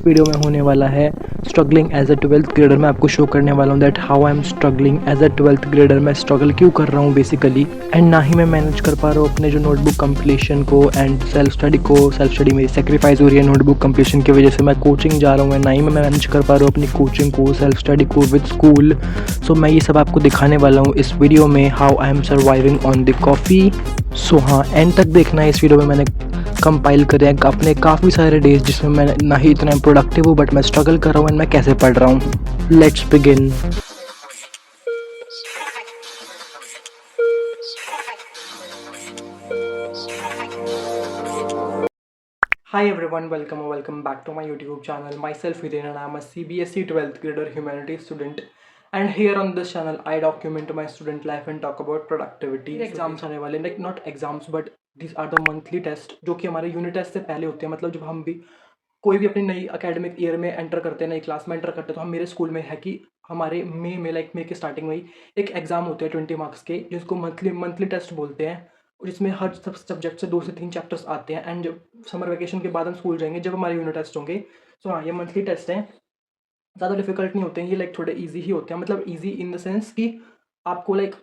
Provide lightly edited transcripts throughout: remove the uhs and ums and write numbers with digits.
Video में होने वाला है struggling as a 12th grader. मैं आपको शो करने वाला हूँ that how I am struggling as a 12th grader. मैं स्ट्रगल क्यों कर रहा हूँ बेसिकली, एंड ना ही मैं मैनेज कर पा रहा हूँ अपने जो नोटबुक कंप्लीशन को एंड सेल्फ स्टडी मेरी सेक्रीफाइस हो रही है नोटबुक कंप्लीशन की वजह से। मैं कोचिंग जा रहा हूँ, ना ही मैं मैनेज कर पा रहा हूँ अपनी कोचिंग को, सेल्फ स्टडी को विद स्कूल। सो मैं ये सब आपको दिखाने वाला हूँ इस वीडियो में, how I am surviving on the coffee. So हाँ, एंड तक देखना है। इस वीडियो में मैंने कंपाइल करे हैं अपने काफ़ी सारे डेज जिसमें मैं ना ही इतना प्रोडक्टिव हूँ बट मैं स्ट्रगल कर रहा हूँ एंड मैं कैसे पढ़ रहा हूँ। Let's begin. Hi everyone, welcome back to my YouTube channel. Myself Hiten and I am a CBSE 12th grader humanities student, and here on this channel I document my student life and talk about productivity. Exams आने वाले, like not exams but these are the monthly test जो कि हमारे unit test से पहले होते हैं। मतलब जब हम भी कोई भी अपनी नई एकेडमिक ईयर में एंटर करते हैं, नई क्लास में एंटर करते हैं, तो हम मेरे स्कूल में है कि हमारे मई के स्टार्टिंग में ही एक एग्जाम होते हैं 20 मार्क्स के, जिसको मंथली टेस्ट बोलते हैं, जिसमें हर सब्जेक्ट से 2 से 3 चैप्टर्स आते हैं। एंड जब समर वेकेशन के बाद हम स्कूल जाएंगे जब हमारे यूनिट टेस्ट होंगे। सो हाँ, ये मंथली टेस्ट हैं, ज़्यादा डिफिकल्ट नहीं होते हैं ये, लाइक थोड़े ईजी ही होते हैं। मतलब ईजी इन द सेंस कि आपको लाइक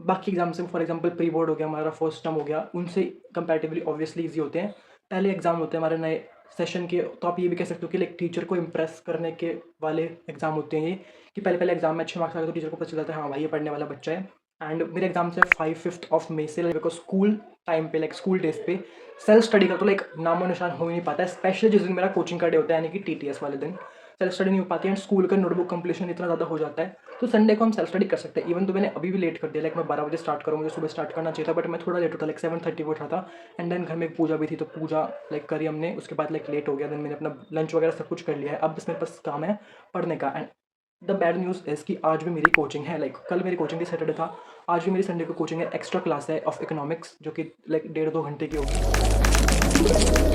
बाकी एग्जाम से, फॉर एग्जांपल प्री बोर्ड हो गया, हमारा फर्स्ट टर्म हो गया, उनसे कंपैरेटिवली ऑब्वियसली ईजी होते हैं। पहले एग्जाम होते हैं हमारे नए सेशन के, तो आप ये भी कह सकते हो कि लाइक टीचर को इम्प्रेस करने के वाले एग्जाम होते हैं ये, कि पहले एग्जाम में अच्छे मार्क्स आ गए तो टीचर को पता चल जाता है हाँ भाई ये पढ़ने वाला बच्चा है। एंड मेरे एग्जाम से 5 ऑफ मई से, बिकॉज स्कूल टाइम पे, लाइक स्कूल डेज पे सेल्फ स्टडी का तो लाइक नामो निशान हो ही नहीं पाता है, स्पेशली जिस दिन मेरा कोचिंग का डे होता है यानी कि TTS वाले दिन सेल्फ स्टडी नहीं हो पाती है। एंड स्कूल का नोटबुक कंप्लीशन इतना ज़्यादा हो जाता है तो संडे को हम सेल्फ स्टडी कर सकते हैं। इवन तो मैंने अभी भी लेट कर दिया, लाइक मैं 12 बजे स्टार्ट करूँ, मुझे सुबह स्टार्ट करना चाहिए था बट मैं थोड़ा लेट होता, लाइक 7:30 को उठा था। एंड देन घर में एक पूजा भी थी तो पूजा लाइक करी हमने, उसके बाद लाइक लेट हो गया। देन मैंने अपना लंच वगैरह सब कुछ कर लिया है, अब बस मेरे पास काम है पढ़ने का। And the bad news is कि आज भी मेरी कोचिंग है, लाइक कल मेरी कोचिंग थी, सैटरडे था, आज भी मेरी संडे को कोचिंग है। एक्स्ट्रा क्लास है ऑफ इकोनॉमिक्स जो कि लाइक 1.5-2 घंटे की होगी।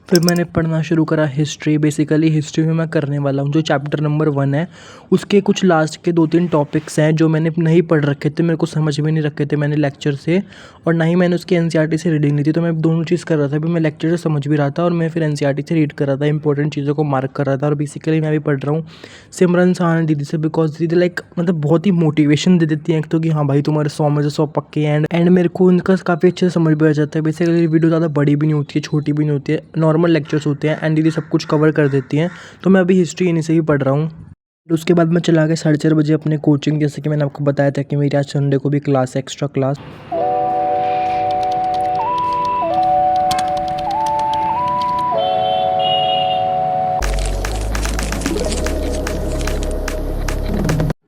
फिर मैंने पढ़ना शुरू करा हिस्ट्री। बेसिकली हिस्ट्री में मैं करने वाला हूँ जो चैप्टर नंबर 1 है, उसके कुछ लास्ट के 2-3 टॉपिक्स हैं जो मैंने नहीं पढ़ रखे थे, मेरे को समझ में नहीं रखे थे मैंने लेक्चर से, और ना ही मैंने उसकी NCERT से रीडिंग ली थी। तो मैं दोनों चीज़ कर रहा था, भी मैं लेक्चर से समझ भी रहा था और मैं फिर NCERT से रीड कर रहा था, इंपॉर्टेंट चीज़ों को मार्क कर रहा था। और बेसिकली मैं भी पढ़ रहा हूँ सिमरन सहाना दीदी से, बिकॉज दीदी लाइक मतलब बहुत ही मोटिवेशन दे देती हैं एक तो, कि हाँ भाई तुम्हारे 100 में से 100 पक्के हैं। एंड मेरे को उनका काफ़ी अच्छे से समझ भी आ जाता है। बेसिकली वीडियो ज़्यादा बड़ी भी नहीं होती है, छोटी भी नहीं होती है, नॉर्मल लेक्चर्स होते हैं एंड दीदी सब कुछ कवर कर देती हैं। तो मैं अभी हिस्ट्री इन्हीं से ही पढ़ रहा हूँ। उसके बाद मैं चला गया 4:30 बजे अपने कोचिंग, जैसे कि मैंने आपको बताया था कि मेरी आज संडे को भी क्लास है, एक्स्ट्रा क्लास।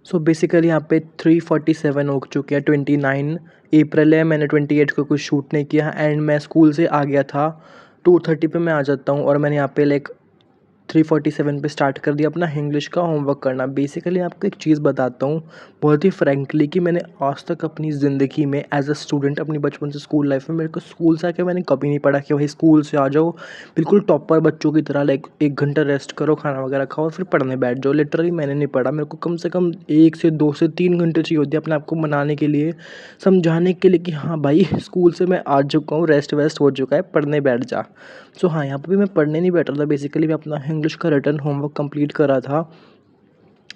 सो बेसिकली यहाँ पे 3:47 हो चुके हैं, 29 अप्रैल है, मैंने 28 को कुछ शूट नहीं किया एंड मैं स्कूल से आ गया था। 2:30 पे मैं आ जाता हूँ और मैंने यहाँ पे लाइक 3:47 पे स्टार्ट कर दिया अपना इंग्लिश का होमवर्क करना। बेसिकली आपको एक चीज़ बताता हूँ बहुत ही फ्रैंकली, कि मैंने आज तक अपनी ज़िंदगी में एज अ स्टूडेंट, अपनी बचपन से स्कूल लाइफ में, मेरे को स्कूल से आके मैंने कभी नहीं पढ़ा कि भाई स्कूल से आ जाओ बिल्कुल टॉपर बच्चों की तरह, लाइक 1 घंटा रेस्ट करो, खाना वगैरह खाओ और फिर पढ़ने बैठ जाओ। लिटरली मैंने नहीं पढ़ा। मेरे को कम से कम 1 से 2 से 3 घंटे चाहिए होती है अपने आप को मनाने के लिए, समझाने के लिए कि हाँ भाई स्कूल से मैं आ चुका हूँ, रेस्ट वेस्ट हो चुका है, पढ़ने बैठ जा। सो हाँ, यहाँ पर भी मैं पढ़ने नहीं बैठ रहा था। बेसिकली मैं अपना इंग्लिश का रिटर्न होमवर्क कंप्लीट कर रहा था,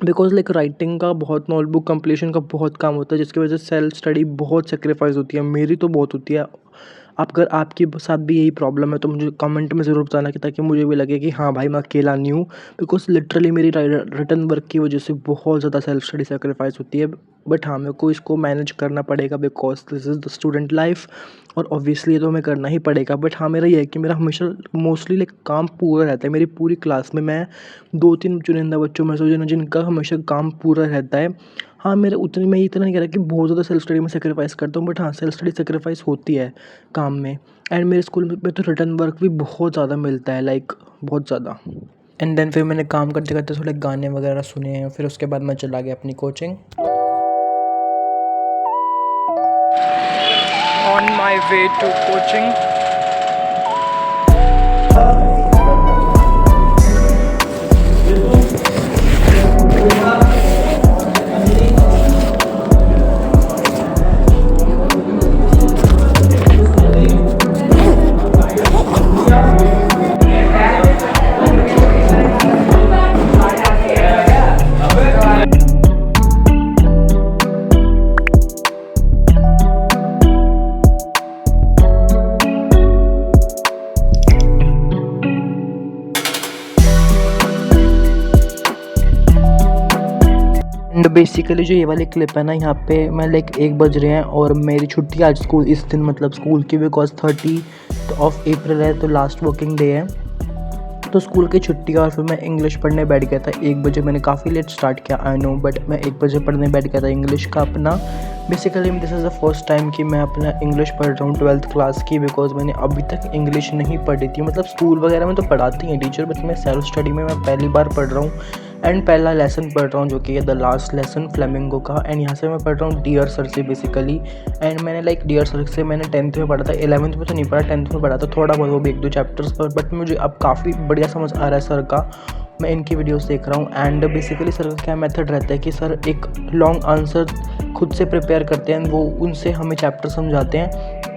बिकॉज लाइक राइटिंग का बहुत, नोटबुक कंप्लीशन का बहुत काम होता है, जिसकी वजह से सेल्फ स्टडी बहुत सेक्रीफाइस होती है, मेरी तो बहुत होती है। आप अगर आपके साथ भी यही प्रॉब्लम है तो मुझे कमेंट में ज़रूर बताना, कि ताकि मुझे भी लगे कि हाँ भाई मैं अकेला नहीं हूँ, बिकॉज लिटरली मेरी रिटर्न वर्क की वजह से बहुत ज़्यादा सेल्फ स्टडी सेक्रीफाइस होती है। बट हाँ, मेरे को इसको मैनेज करना पड़ेगा, because this is the student life और ऑब्वियसली ये तो हमें करना ही पड़ेगा। बट हाँ, मेरा ये है कि मेरा हमेशा मोस्टली लाइक काम पूरा रहता है। मेरी पूरी क्लास में मैं 2-3 चुनिंदा बच्चों में से जिनका हमेशा काम पूरा रहता है। हाँ, मेरे उतनी, मैं इतना नहीं कह रहा कि बहुत ज़्यादा सेल्फ स्टडी में सेक्रीफाइस करता हूँ, बट हाँ सेल्फ स्टडी सेक्रीफाइस होती है काम में। एंड मेरे स्कूल में तो रिटर्न वर्क भी बहुत ज़्यादा मिलता है, लाइक बहुत ज़्यादा। एंड देन फिर मैंने काम करते करते थोड़े गाने वगैरह सुने हैं, फिर उसके बाद मैं चला गया अपनी coaching. On my way to coaching. Basically जो ये वाली क्लिप है ना, यहाँ पे मैं लाइक 1 बज रहे हैं और मेरी छुट्टी आज स्कूल इस दिन मतलब स्कूल की, बिकॉज 30 ऑफ अप्रैल है तो लास्ट वर्किंग डे है। तो स्कूल की छुट्टी और फिर मैं इंग्लिश पढ़ने बैठ गया था 1 बजे। मैंने काफ़ी लेट स्टार्ट किया आई नो, बट मैं 1 बजे पढ़ने बैठ गया था इंग्लिश का अपना। Basically this is the first time कि मैं अपना इंग्लिश पढ़ रहा हूँ 12th क्लास की, बिकॉज मैंने अभी तक इंग्लिश नहीं पढ़ी थी। मतलब स्कूल वगैरह में तो पढ़ाती हैं टीचर, बट मैं सेल्फ स्टडी में मैं पहली बार पढ़ रहा हूँ एंड पहला लेसन पढ़ रहा हूँ जो कि है द लास्ट लेसन फ्लेमिंगो का। एंड यहाँ से मैं पढ़ रहा हूँ डियर सर से बेसिकली। एंड मैंने लाइक डियर सर से मैंने 10th में पढ़ा था, 11th में तो नहीं पढ़ा, 10th में पढ़ा था थोड़ा बहुत, वो भी 1-2 चैप्टर्स पर। बट मुझे अब काफ़ी बढ़िया समझ आ रहा है सर का, मैं इनकी वीडियोस देख रहा हूँ। एंड बेसिकली सर का क्या मेथड रहता है कि सर एक लॉन्ग आंसर खुद से प्रिपेयर करते हैं, वो उनसे हमें चैप्टर समझाते हैं।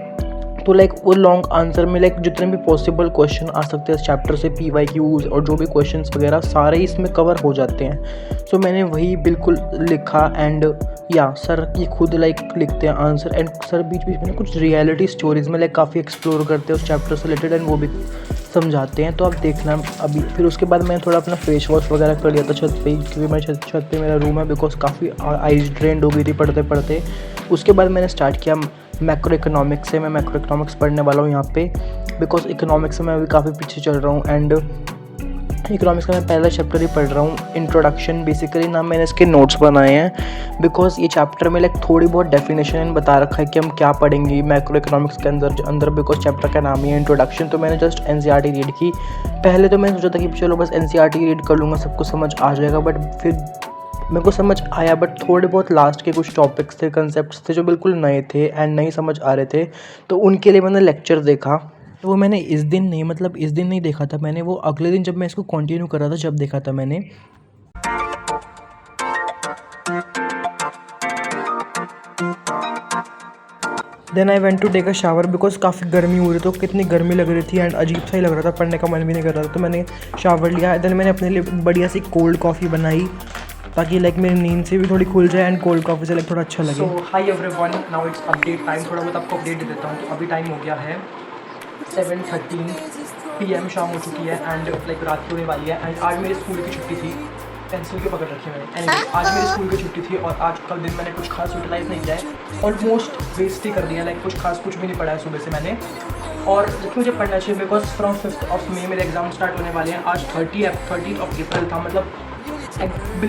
तो लाइक वो लॉन्ग आंसर में लाइक जितने भी पॉसिबल क्वेश्चन आ सकते हैं इस चैप्टर से, PYQs और जो भी क्वेश्चंस वगैरह सारे इसमें कवर हो जाते हैं। सो मैंने वही बिल्कुल लिखा एंड या सर ये खुद लाइक लिखते हैं आंसर। एंड सर बीच बीच में कुछ रियलिटी स्टोरीज में लाइक काफ़ी एक्सप्लोर करते हैं उस चैप्टर से रिलेटेड एंड वो भी समझाते हैं। तो आप देखना अभी। फिर उसके बाद मैंने थोड़ा अपना फेस वॉश वगैरह कर लिया था छत पे, क्योंकि मैं छत पे मेरा रूम है, बिकॉज काफ़ी आइज ड्रेंड हो गई थी पढ़ते पढ़ते। उसके बाद मैंने स्टार्ट किया मैक्रो इकोनॉमिक्स से। मैं मैक्रो इकोनॉमिक्स पढ़ने वाला हूँ यहाँ पे, बिकॉज इकोनॉमिक्स से मैं अभी काफ़ी पीछे चल रहा हूँ। एंड इकोनॉमिक्स का मैं पहला चैप्टर ही पढ़ रहा हूँ, इंट्रोडक्शन। बेसिकली ना मैंने इसके नोट्स बनाए हैं, बिकॉज ये चैप्टर में लाइक थोड़ी बहुत डेफिनेशन बता रखा है कि हम क्या पढ़ेंगे मैक्रो इकोनॉमिक्स के अंदर बिकॉज चैप्टर का नाम ही है इंट्रोडक्शन। तो मैंने जस्ट NCERT रीड की। पहले तो मैंने सोचा था कि चलो बस NCERT रीड कर लूँगा, सबको समझ आ जाएगा, बट फिर मेरे को समझ आया। बट थोड़े बहुत लास्ट के कुछ टॉपिक्स थे, कंसेप्ट्स थे जो बिल्कुल नए थे एंड नहीं समझ आ रहे थे, तो उनके लिए मैंने लेक्चर देखा। तो वो मैंने इस दिन नहीं देखा था, मैंने वो अगले दिन जब मैं इसको कंटिन्यू कर रहा था जब देखा था मैंने। Then I went to take a shower, because काफ़ी गर्मी हो रही थी, तो कितनी गर्मी लग रही थी एंड अजीब सा ही लग रहा था, पढ़ने का मन भी नहीं कर रहा था। तो मैंने शावर लिया। देन मैंने अपने लिए बढ़िया सी कोल्ड कॉफ़ी बनाई ताकि लाइक मेरी नींद से भी थोड़ी खुल जाए एंड कोल्ड कॉफ़ी से लाइक थोड़ा अच्छा लगे। So hi everyone, now it's update time. थोड़ा बहुत आपको अपडेट दे देता हूँ। तो अभी टाइम हो गया है 7:13 PM, शाम हो चुकी है एंड लाइक रात की होने वाली है। एंड आज मेरे स्कूल की छुट्टी थी, पेंसिल के पकड़ रखी मैंने। एंड आज मेरे स्कूल की छुट्टी थी और आज कल दिन मैंने कुछ खास यूटिलाइज नहीं किया है, ऑलमोस्ट वेस्ट ही कर दिया। लाइक कुछ भी नहीं पढ़ा है सुबह से मैंने। और देखिए मुझे पढ़ना चाहिए, बिकॉज फ्रॉम 5th मई मेरे एग्जाम स्टार्ट होने वाले हैं। आज 30 अप्रैल था, मतलब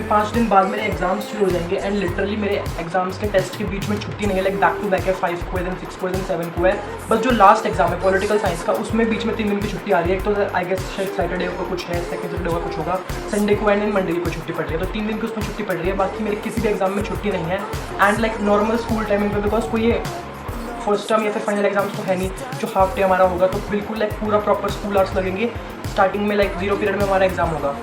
5 दिन बाद मेरे एग्जाम्स शुरू हो जाएंगे। एंड लिटरली मेरे एग्जाम्स के टेस्ट के बीच में छुट्टी नहीं है, लाइक बैक टू बैक है। 5 को है, देन 6 को है, देन 7 को है। बस जो लास्ट एग्जाम है पॉलिटिकल साइंस का, उसमें बीच में 3 दिन की छुट्टी आ रही है। एक तो आई गेस शायद सैटरडे को कुछ है, सेकंड सैटरडे को कुछ होगा, संडे को एंड मंडे को छुट्टी पड़ रही है। तो 3 दिन की उसमें छुट्टी पड़ रही है, बाकी मेरे किसी भी एग्जाम में छुट्टी नहीं है। And like normal school timing पे, बिकॉज कोई ये फर्स्ट टर्म या फिर फाइनल एग्जाम्स तो है नहीं जो हाफ डे हमारा होगा, तो बिल्कुल लाइक पूरा प्रॉपर स्कूल आवर्स लगेंगे। स्टार्टिंग में लाइक 0 पीरियड में हमारा एग्जाम होगा।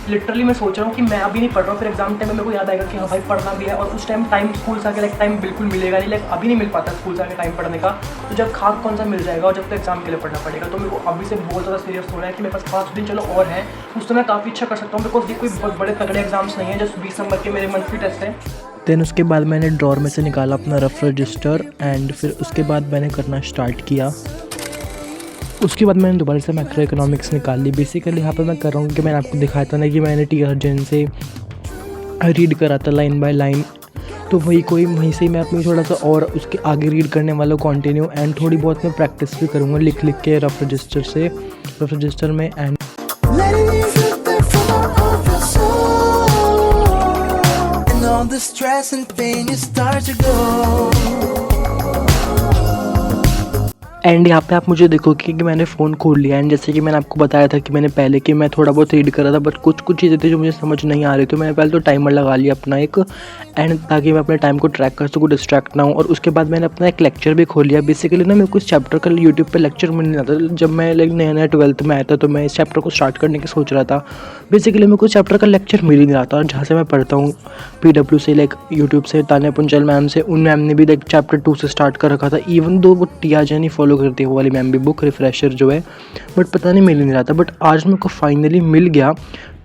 लिटरली मैं सोच रहा हूँ कि मैं अभी नहीं पढ़ रहा हूँ, फिर एग्जाम टाइम में मेरे को याद आएगा कि हाँ भाई पढ़ना भी है। और उस टाइम टाइम स्कूल से आके लाइक टाइम बिल्कुल मिलेगा नहीं, लाइक अभी नहीं मिल पाता स्कूल से आके टाइम पढ़ने का। तो जब खाक कौन सा मिल जाएगा और जब तक एग्जाम के लिए पढ़ना पड़ेगा। तो मेरे को अभी से बहुत ज़्यादा सीरियस हो रहा है कि मेरे पास 5 दिन चलो और हैं, उस तो मैं काफ़ी अच्छा कर सकता हूँ, बिकॉज ये कोई बहुत बड़े तगड़े एग्जाम्स नहीं है। जस्ट 20 नंबर के मेरे मंथली टेस्ट हैं। देन उसके बाद मैंने ड्रॉर में से निकाला अपना रफ रजिस्टर एंड फिर उसके बाद मैंने करना स्टार्ट किया। उसके बाद मैंने दोबारा से मैक्रो इकोनॉमिक्स निकाल ली। बेसिकली यहाँ पे मैं कर रहा हूँ कि मैंने आपको दिखाया था ना कि मैंने टी अर्जन से रीड करा था लाइन बाय लाइन, तो वहीं से मैं अपनी थोड़ा सा और उसके आगे रीड करने वाला कंटिन्यू। एंड थोड़ी बहुत मैं प्रैक्टिस भी करूँगा लिख के रफ रजिस्टर में। And the stress and pain you start to go। And यहाँ पे आप मुझे देखोगे कि मैंने फ़ोन खोल लिया। एंड जैसे कि मैंने आपको बताया था कि मैंने पहले कि मैं थोड़ा बहुत रीड कर रहा था, बट कुछ चीज़ें थी जो मुझे समझ नहीं आ रही, तो मैंने पहले तो टाइमर लगा लिया अपना एक, एंड ताकि मैं अपने टाइम को ट्रैक कर सकूँ, डिस्ट्रैक्ट ना हूँ। और उसके बाद मैंने अपना एक लेक्चर भी खोल लिया। बेसिकली ना मेरे को इस चैप्टर का यूट्यूब पर लेक्चर मिल नहीं आता। जब मैं लाइक नया 12th में आया था तो मैं इस चैप्टर को स्टार्ट करने की सोच रहा था। बेसिकली मेरे को इस चैप्टर का लेक्चर मिल ही नहीं रहा था। और जहाँ से मैं पढ़ता हूँ PW से, लाइक यूट्यूब से, तान्या पुंचल मैम से, उन मैम ने भी लाइक चैप्टर 2 से स्टार्ट कर रखा था। इवन दो वो टिया जैन फॉलो करती है वो वाली मैम भी, बुक रिफ्रेशर जो है, बट पता नहीं मिल नहीं रहा था। बट आज मेरे को फाइनली मिल गया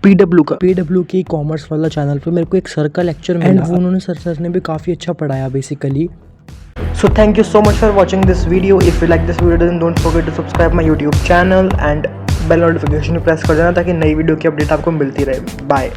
PW की कॉमर्स वाला चैनल पे मेरे को एक सर का लेक्चर मिला। वो उन्होंने सर ने भी काफ़ी अच्छा पढ़ाया basically. So thank you so much for watching this video. If you like this video then don't forget to subscribe my YouTube channel and bell notification press कर देना ताकि नई वीडियो की अपडेट आपको मिलती रहे। बाय।